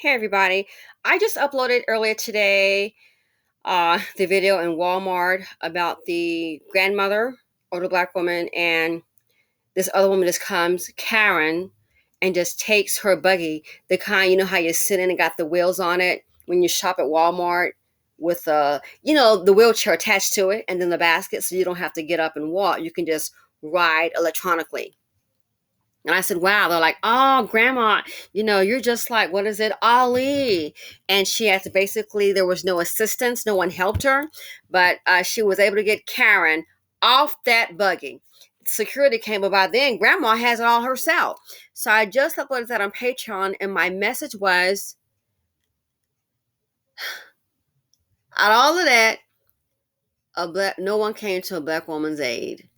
Hey everybody. I just uploaded earlier today the video in Walmart about the grandmother, older black woman, and this other woman just comes, Karen, and just takes her buggy, the kind, you know how you sit in and got the wheels on it when you shop at Walmart with the wheelchair attached to it and then the basket so you don't have to get up and walk. You can just ride electronically. And I said, wow. They're like, oh, grandma, you're just like, what is it, Ali? And she had to basically, there was no assistance. No one helped her. But she was able to get Karen off that buggy. Security came by then. Grandma has it all herself. So I just uploaded that on Patreon. And my message was, out of all of that, no one came to a black woman's aid.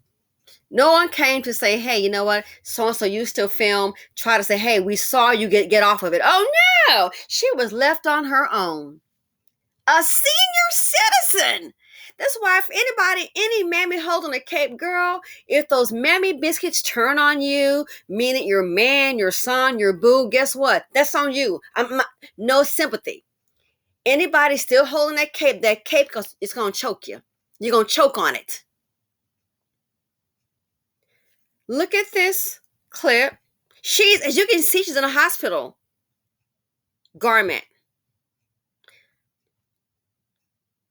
No one came to say, hey, you know what? So-and-so used to film, try to say, hey, we saw you get off of it. Oh, no. She was left on her own. A senior citizen. That's why if anybody, any mammy holding a cape, girl, if those mammy biscuits turn on you, meaning your man, your son, your boo, guess what? That's on you. No sympathy. Anybody still holding that cape is going to choke you. You're going to choke on it. Look at this clip. As you can see, she's in a hospital garment.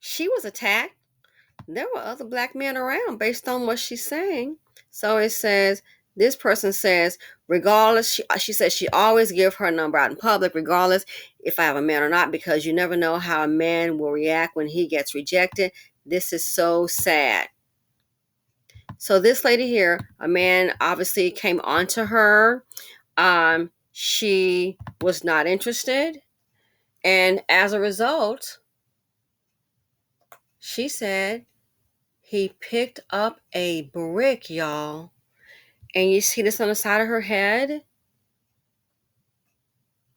She was attacked. There were other black men around based on what she's saying. So it says, this person says, regardless, she says she always give her number out in public, regardless if I have a man or not, because you never know how a man will react when he gets rejected. This is so sad. So this lady here, a man obviously came onto her. She was not interested. And as a result, she said he picked up a brick, y'all. And you see this on the side of her head?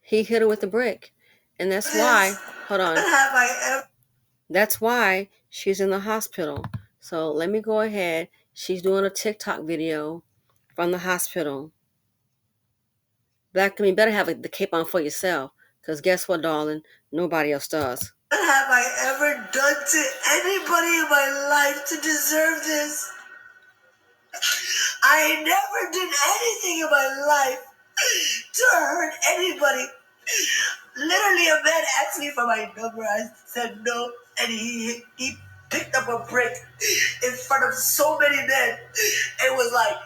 He hit her with the brick. And that's why, hold on. That's why she's in the hospital. So let me go ahead. She's doing a TikTok video from the hospital. Black women better have the cape on for yourself. Because guess what, darling? Nobody else does. What have I ever done to anybody in my life to deserve this? I never did anything in my life to hurt anybody. Literally, a man asked me for my number. I said no, and he picked up a brick in front of so many men. It was like,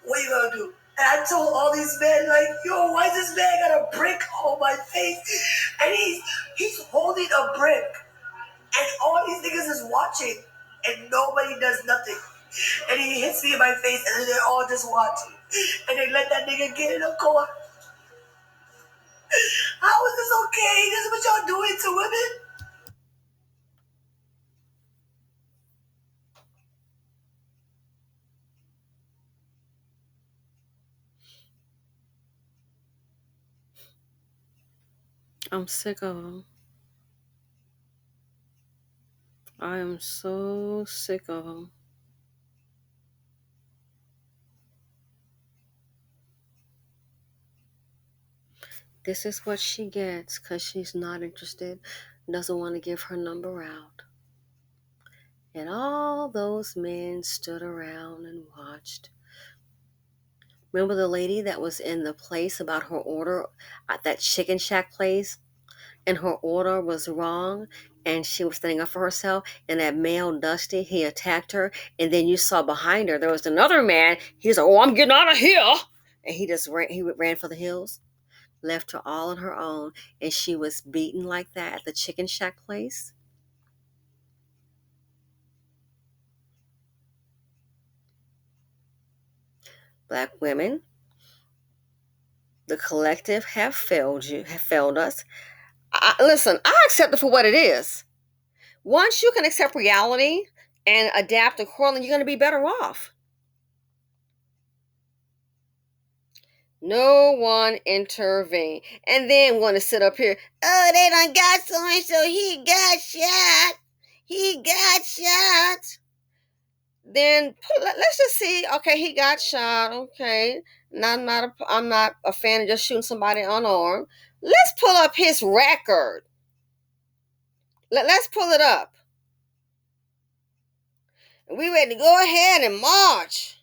what are you gonna do? And I told all these men, like, yo, why is this man got a brick on my face? And he's holding a brick. And all these niggas is watching. And nobody does nothing. And he hits me in my face, and then they're all just watching. And they let that nigga get in the car. How is this okay? This is what y'all doing to women? I'm sick of them. I am so sick of them. This is what she gets because she's not interested, doesn't want to give her number out. And all those men stood around and watched. Remember the lady that was in the place about her order at that Chicken Shack place? And her order was wrong, and she was standing up for herself, and that male, Dusty, he attacked her, and then you saw behind her, there was another man, he's like, oh, I'm getting out of here, and he ran for the hills, left her all on her own, and she was beaten like that at the Chicken Shack place. Black women, the collective have failed us. Listen, I accept it for what it is. Once you can accept reality and adapt accordingly, you're going to be better off. No one intervened. And then want to sit up here, oh, they done got so-and-so, he got shot. He got shot. then let's just see. Okay, he got shot. Okay, I'm not a fan of just shooting somebody unarmed. Let's pull up his record. Let's pull it up. We ready to go ahead and march.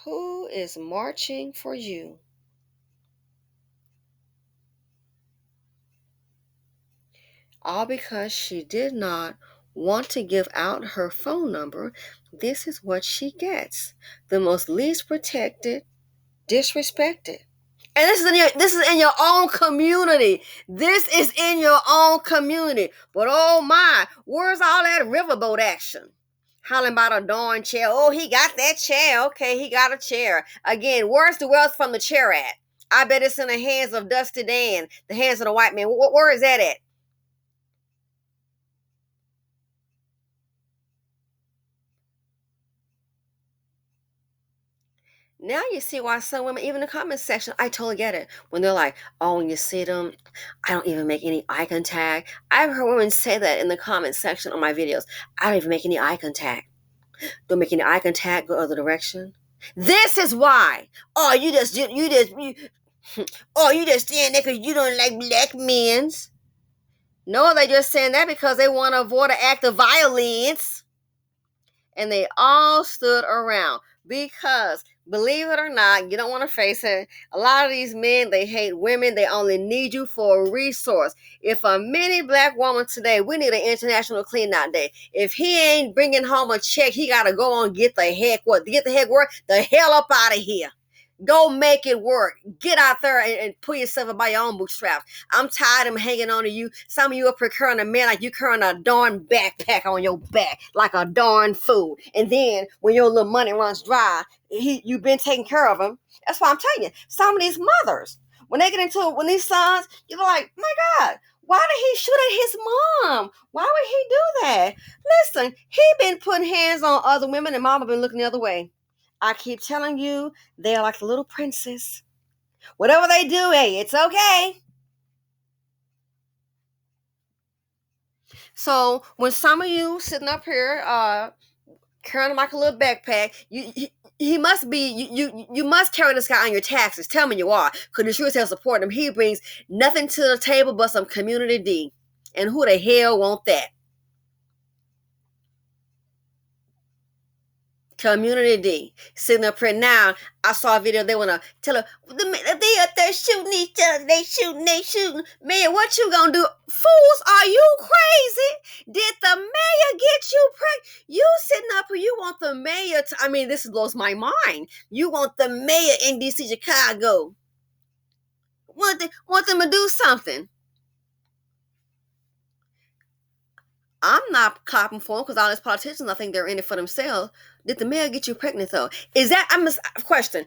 Who is marching for you? All because she did not want to give out her phone number. This is what she gets. The most least protected, disrespected. And this is in your own community. This is in your own community. But oh my, where's all that riverboat action? Hollering about a darn chair. Oh, he got that chair. Okay, he got a chair. Again, where's the wealth from the chair at? I bet it's in the hands of Dusty Dan, the hands of the white man. Where is that at? Now you see why some women, even in the comment section, I totally get it. When they're like, oh, when you see them, I don't even make any eye contact. I've heard women say that in the comment section on my videos. I don't even make any eye contact. Don't make any eye contact, go other direction. This is why. Oh, you just stand there because you don't like black men's. No, they just saying that because they want to avoid an act of violence. And they all stood around because, believe it or not, you don't want to face it, a lot of these men, they hate women. They only need you for a resource. If a many black woman today, we need an international clean out day. If he ain't bringing home a check, he got to go on get the heck what? Get the heck work? The hell up out of here. Go make it work. Get out there and pull yourself up by your own bootstraps. I'm tired of hanging on to you. Some of you are procuring a man like you carrying a darn backpack on your back like a darn fool. And then when your little money runs dry, you've been taking care of him. That's why I'm telling you. Some of these mothers, when they get into it, when these sons, you're like, my God, why did he shoot at his mom? Why would he do that? Listen, he been putting hands on other women and mama been looking the other way. I keep telling you, they're like the little princess. Whatever they do, hey, it's okay. So when some of you sitting up here, carrying like a little backpack, he must be you must carry this guy on your taxes. Tell me you are, because the sure tell support him. He brings nothing to the table but some community D, and who the hell want that? Community D. Sitting up here now, I saw a video, they want to tell her, they up there shooting each other, they shooting. Man, what you gonna do? Fools, are you crazy? Did the mayor get you pregnant? You sitting up here, you want the mayor to, I mean, this blows my mind. You want the mayor in DC, Chicago. Want them to do something. I'm not clapping for them because all these politicians, I think they're in it for themselves. Did the mayor get you pregnant though? Is that, I'm a question.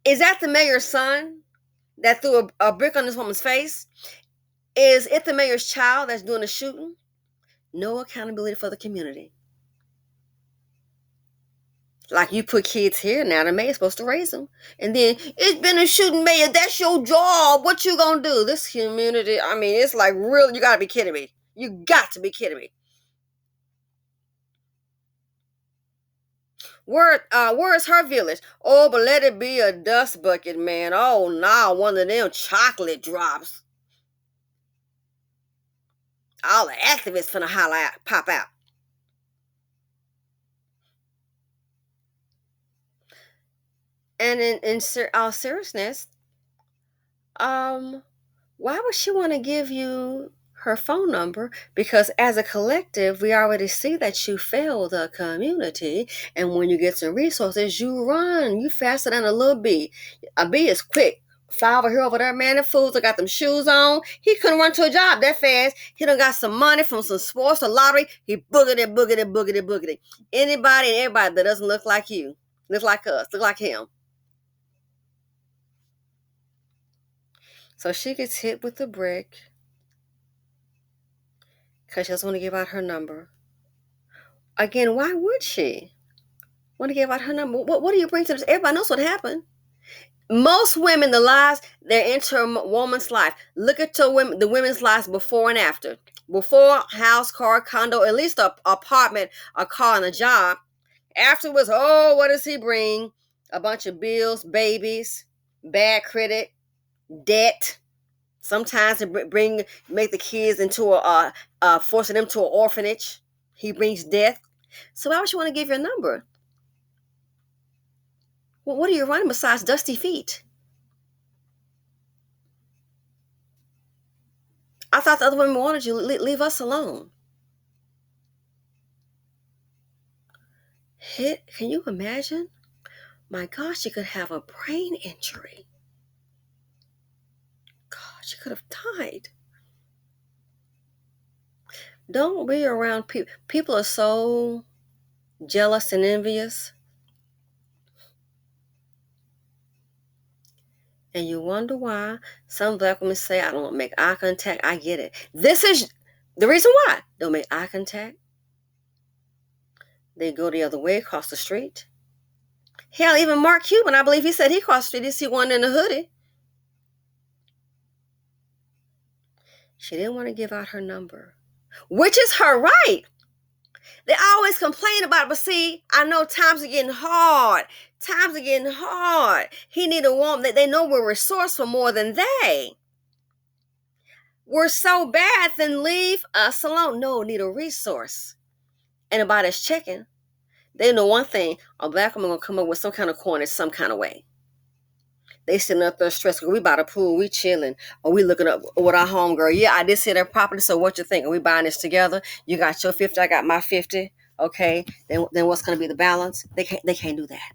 Is that the mayor's son that threw a brick on this woman's face? Is it the mayor's child that's doing the shooting? No accountability for the community. Like you put kids here, now the mayor's supposed to raise them. And then, it's been a shooting, mayor, that's your job. What you gonna do? This community, I mean, it's like real, you gotta be kidding me. You got to be kidding me. Where is her village? Oh, but let it be a dust bucket, man. Oh, no, one of them chocolate drops. All the activists finna holler out, pop out. And in all seriousness, um, why would she want to give you her phone number? Because as a collective, we already see that you fail the community. And when you get some resources, you run. You faster than a little bee. A bee is quick. Fly over here over there, man. The fools that got them shoes on. He couldn't run to a job that fast. He done got some money from some sports or lottery. He boogity. Anybody and everybody that doesn't look like you, look like us, look like him. So she gets hit with a brick because she doesn't want to give out her number. Again, why would she want to give out her number? What do you bring to this? Everybody knows what happened. Most women, the lives they enter a woman's life. Look at the women's lives before and after. Before, house, car, condo, at least a apartment, a car, and a job. Afterwards, oh, what does he bring? A bunch of bills, babies, bad credit, debt. Sometimes they make the kids into forcing them to an orphanage. He brings death. So why would you want to give your number? Well, what are you running besides dusty feet? I thought the other women wanted you. Leave us alone. Can you imagine? My gosh, you could have a brain injury. God, you could have died. Don't be around people. People are so jealous and envious. And you wonder why some black women say, I don't make eye contact. I get it. This is the reason why. Don't make eye contact. They go the other way, across the street. Hell, even Mark Cuban, I believe he said he crossed the street. He see one in a hoodie. She didn't want to give out her number, which is her right. They always complain about it, but see, I know times are getting hard. Times are getting hard. He need a woman that they know we're resourceful more than they. We're so bad, then leave us alone. No, need a resource. And about his chicken, they know one thing: a black woman gonna come up with some kind of corner, some kind of way. They sitting up there stressed. We by the pool, we chilling, or we looking up with our homegirl. Yeah, I did see that property. So what you think? Are we buying this together? You got your 50, I got my 50. Okay, then what's gonna be the balance? They can't do that.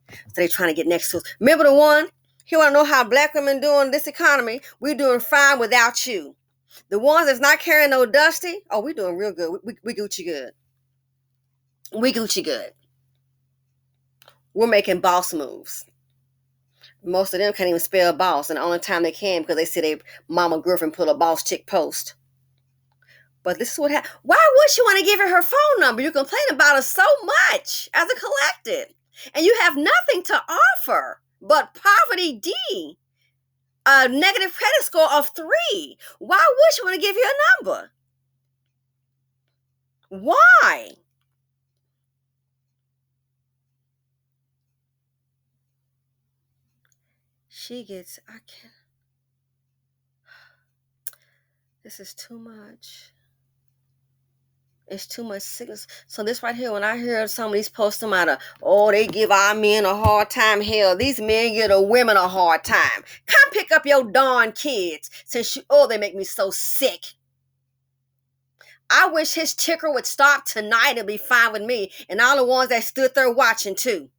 So they trying to get next to us. Remember the one? He want to know how black women doing this economy. We doing fine without you. The ones that's not carrying no dusty, oh, we doing real good. We Gucci good. We Gucci good. We're making boss moves. Most of them can't even spell boss, and the only time they can because they see their mama girlfriend put a boss chick post. But this is what happened. Why would you want to give her phone number? You complain about her so much as a collective, and you have nothing to offer but poverty D, a negative credit score of 3. Why would you want to give you a number? Why? She gets, I can't. This is too much. It's too much sickness. So this right here, when I hear some of these posts them out of, oh, they give our men a hard time. Hell, these men give the women a hard time. Come pick up your darn kids. Since they make me so sick. I wish his ticker would stop tonight. It'd be fine with me. And all the ones that stood there watching too.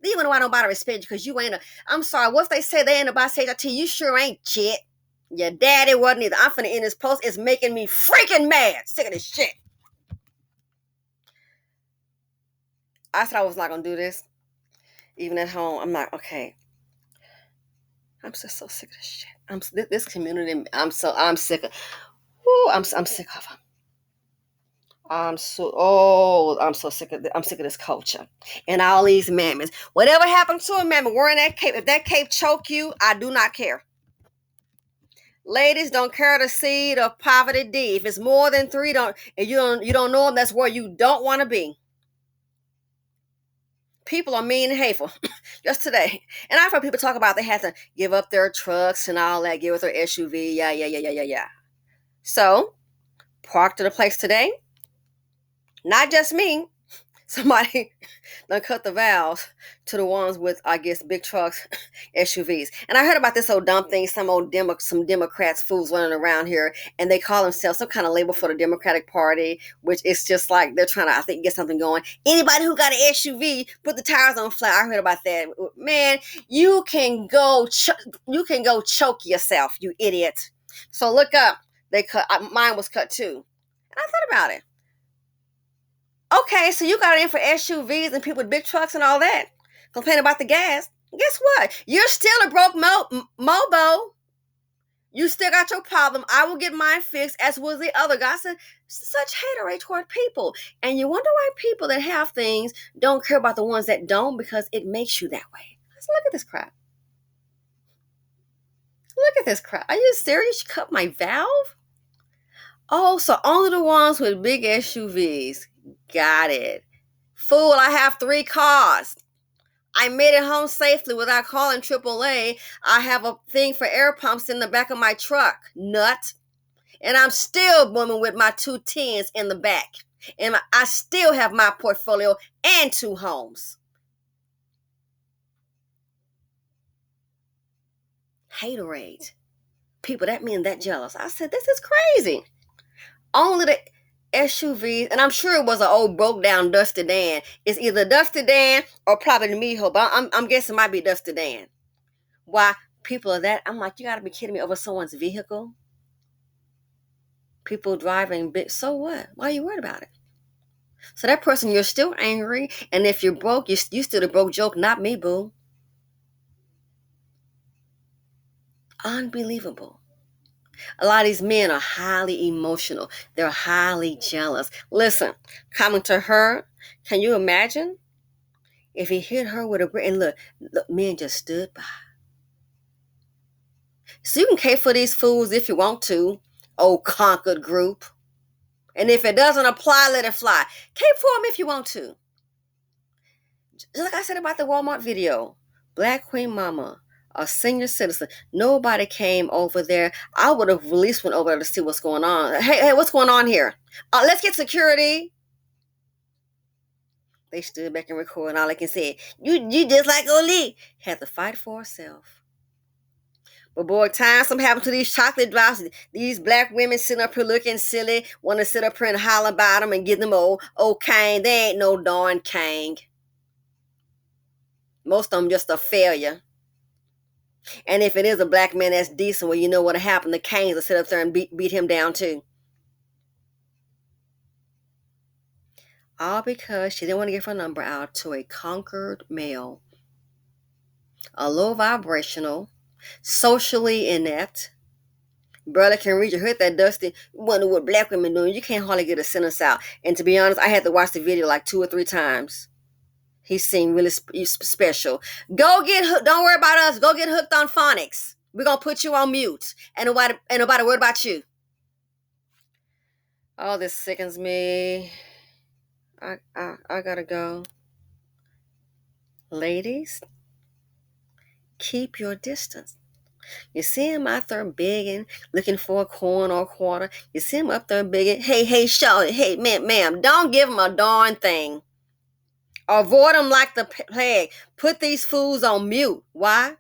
Even though I don't bother respect you because you ain't I'm sorry, once they say they ain't about to say that to you, sure ain't shit. Your daddy wasn't either. I'm finna end this post. It's making me freaking mad. Sick of this shit. I said I was not gonna do this. Even at home, I'm like, okay. I'm just so sick of this shit. This community. I'm sick of. I'm sick of them. I'm so sick of. I'm sick of this culture and all these mammies. Whatever happened to a mammy wearing that cape? If that cape choke you, I do not care. Ladies, don't carry the seed of poverty D. If it's more than 3, you don't know them. That's where you don't want to be. People are mean and hateful. Just today. And I've heard people talk about they have to give up their trucks and all that, give up their SUV. Yeah. So, parked at a place today. Not just me. Somebody done cut the valves to the ones with, I guess, big trucks, SUVs. And I heard about this old dumb thing, some Democrats, fools running around here, and they call themselves some kind of label for the Democratic Party, which is just like they're trying to, I think, get something going. Anybody who got an SUV, put the tires on flat. I heard about that. Man, you can go choke yourself, you idiot. So look up. Mine was cut too. And I thought about it. Okay, so you got it in for SUVs and people with big trucks and all that. Complain about the gas. Guess what? You're still a broke mobo. You still got your problem. I will get mine fixed, as was the other guy. I said, such haterade toward people. And you wonder why people that have things don't care about the ones that don't, because it makes you that way. Let's look at this crap. Look at this crap. Are you serious? You cut my valve? Oh, so only the ones with big SUVs. Got it. Fool, I have 3 cars. I made it home safely without calling AAA. I have a thing for air pumps in the back of my truck. Nut. And I'm still booming with my 2 10s in the back. And I still have my portfolio and 2 homes. Haterade. People that mean that jealous. I said, this is crazy. Only the SUVs, and I'm sure it was an old broke down Dusty Dan. It's either Dusty Dan or probably the Miho, but I'm guessing it might be Dusty Dan. Why people are that? I'm like, you gotta be kidding me, over someone's vehicle. People driving big. So what? Why are you worried about it? So that person, you're still angry, and if you're broke, you still the broke joke, not me, boo. Unbelievable. A lot of these men are highly emotional. They're highly jealous. Listen, coming to her, can you imagine if he hit her with a brick? And look, men just stood by. So you can cape for these fools if you want to, old conquered group. And if it doesn't apply, let it fly. Cape for them if you want to. Just like I said about the Walmart video. Black Queen Mama, a senior citizen. Nobody came over there. I would have released one over there to see what's going on. Hey, what's going on here? Let's get security. They stood back and recorded. All I can say, you just like Oli. Had to fight for herself. But boy, time something happened to these chocolate drops. These black women sitting up here looking silly, want to sit up here and holler about them and get them old king. They ain't no darn king. Most of them just a failure. And if it is a black man that's decent, well, you know what happened. The Canes will sit up there and beat him down too. All because she didn't want to give her number out to a conquered male. A low vibrational, socially inept, barely can read. You heard that Dusty. Wonder what black women doing. You can't hardly get a sentence out. And to be honest, I had to watch the video like 2 or 3 times. He seemed really special. Go get hooked. Don't worry about us. Go get hooked on phonics. We're gonna put you on mute. And nobody worried about you. Oh, this sickens me. I gotta go. Ladies, keep your distance. You see him out there begging, looking for a coin or a quarter. You see him up there begging, hey, shout it. Hey, ma'am, don't give him a darn thing. Avoid them like the plague. Put these fools on mute. Why?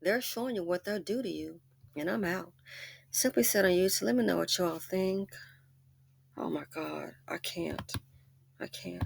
They're showing you what they'll do to you. And I'm out. Simply said on YouTube. Let me know what y'all think. Oh my God. I can't.